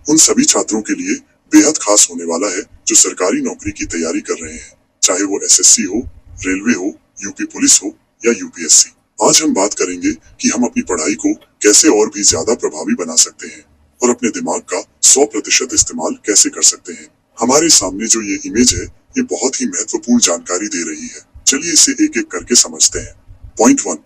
उन सभी छात्रों के लिए बेहद खास होने वाला है जो सरकारी नौकरी की तैयारी कर रहे हैं, चाहे वो एसएससी हो, रेलवे हो, यूपी पुलिस हो या यूपीएससी। आज हम बात करेंगे कि हम अपनी पढ़ाई को कैसे और भी ज्यादा प्रभावी बना सकते हैं और अपने दिमाग का 100% इस्तेमाल कैसे कर सकते हैं। हमारे सामने जो ये इमेज है, ये बहुत ही महत्वपूर्ण जानकारी दे रही है। चलिए इसे एक एक करके समझते हैं। पॉइंट 1,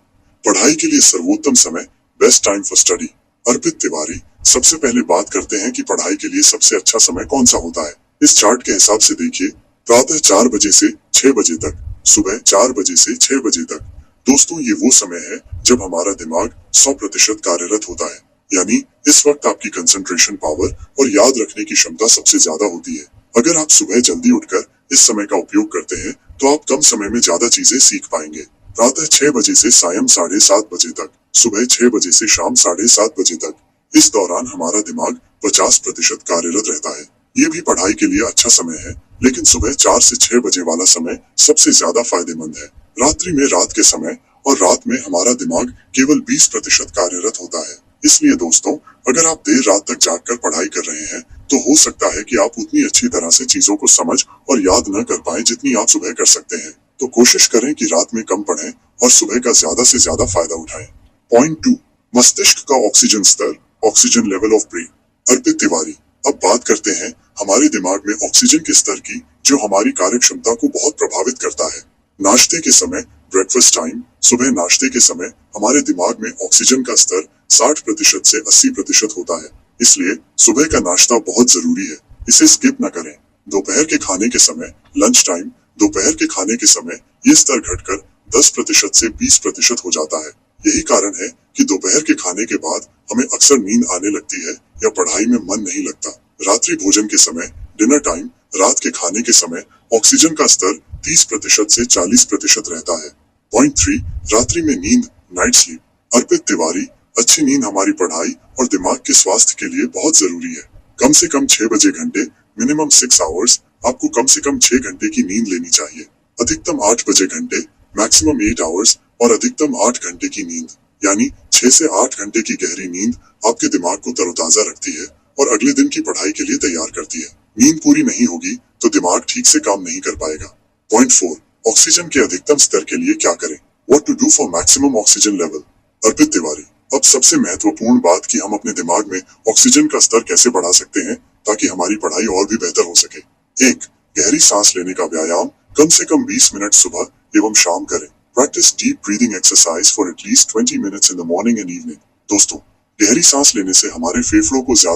पढ़ाई के लिए सर्वोत्तम समय, बेस्ट टाइम फॉर स्टडी। अर्पित तिवारी, सबसे पहले बात करते हैं कि पढ़ाई के लिए सबसे अच्छा समय कौन सा होता है। इस चार्ट के हिसाब से देखिए, प्रातः 4 बजे से 6 बजे तक, सुबह 4 बजे से 6 बजे तक। दोस्तों, ये वो समय है जब हमारा दिमाग 100% कार्यरत होता है। यानी इस वक्त आपकी कंसंट्रेशन पावर और याद रखने की क्षमता सबसे ज्यादा होती है। अगर आप सुबह जल्दी उठकर इस समय का उपयोग करते हैं तो आप कम समय में ज्यादा चीजें सीख पाएंगे। प्रातः 6 बजे से सायं 7:30 बजे तक, सुबह 6 बजे से शाम 7:30 बजे तक। इस दौरान हमारा दिमाग 50% कार्यरत रहता है। ये भी पढ़ाई के लिए अच्छा समय है, लेकिन सुबह 4 से 6 बजे वाला समय सबसे ज्यादा फायदेमंद है। रात्रि में रात के समय और रात में हमारा दिमाग केवल 20% कार्यरत होता है। इसलिए दोस्तों, अगर आप देर रात तक जागकर पढ़ाई कर रहे हैं तो हो सकता है कि आप उतनी अच्छी तरह से चीजों को समझ और याद न कर पाए जितनी आप सुबह कर सकते हैं। तो कोशिश करें कि रात में कम पढ़ें और सुबह का ज्यादा से ज्यादा फायदा उठाएं। पॉइंट 2, मस्तिष्क का ऑक्सीजन स्तर, ऑक्सीजन लेवल ऑफ ब्रेन। अर्पित तिवारी, अब बात करते हैं हमारे दिमाग में ऑक्सीजन के स्तर की, जो हमारी कार्य क्षमता को बहुत प्रभावित करता है। नाश्ते के समय, ब्रेकफास्ट टाइम, सुबह नाश्ते के समय हमारे दिमाग में ऑक्सीजन का स्तर 60% से 80% होता है। इसलिए सुबह का नाश्ता बहुत जरूरी है, इसे स्किप न करें। दोपहर के खाने के समय, लंच टाइम, दोपहर के खाने के समय ये स्तर घटकर 10% से 20% हो जाता है। यही कारण है कि दोपहर के खाने के बाद हमें अक्सर नींद आने लगती है या पढ़ाई में मन नहीं लगता। रात्रि भोजन के समय, डिनर टाइम, रात के खाने के समय ऑक्सीजन का स्तर 30% से 40% रहता है। पॉइंट 3, रात्रि में नींद, नाइट स्लीप। अर्पित तिवारी, अच्छी नींद हमारी पढ़ाई और दिमाग के स्वास्थ्य के लिए बहुत जरूरी है। कम से कम 6 बजे घंटे, मिनिमम 6 आवर्स, आपको कम से कम 6 घंटे की नींद लेनी चाहिए। अधिकतम 8 बजे घंटे, मैक्सिमम 8 आवर्स और अधिकतम 8 घंटे की नींद, यानी 6 से 8 घंटे की गहरी नींद आपके दिमाग को तरोताजा रखती है और अगले दिन की पढ़ाई के लिए तैयार करती है। नींद पूरी नहीं होगी तो दिमाग ठीक से काम नहीं कर पाएगा। पॉइंट 4, ऑक्सीजन के अधिकतम स्तर के लिए क्या करें? What to do for maximum oxygen level? अर्पित तिवारी, अब सबसे महत्वपूर्ण बात कि हम अपने दिमाग में ऑक्सीजन का स्तर कैसे बढ़ा सकते हैं ताकि हमारी पढ़ाई और भी बेहतर हो सके। 1, गहरी सांस लेने का व्यायाम, कम से कम 20 मिनट सुबह एवं शाम करें। Practice deep breathing exercise for at least 20 minutes in the morning and evening. दोस्तों, गहरी सांस लेने से हमारे फेफड़ों को ज्यादा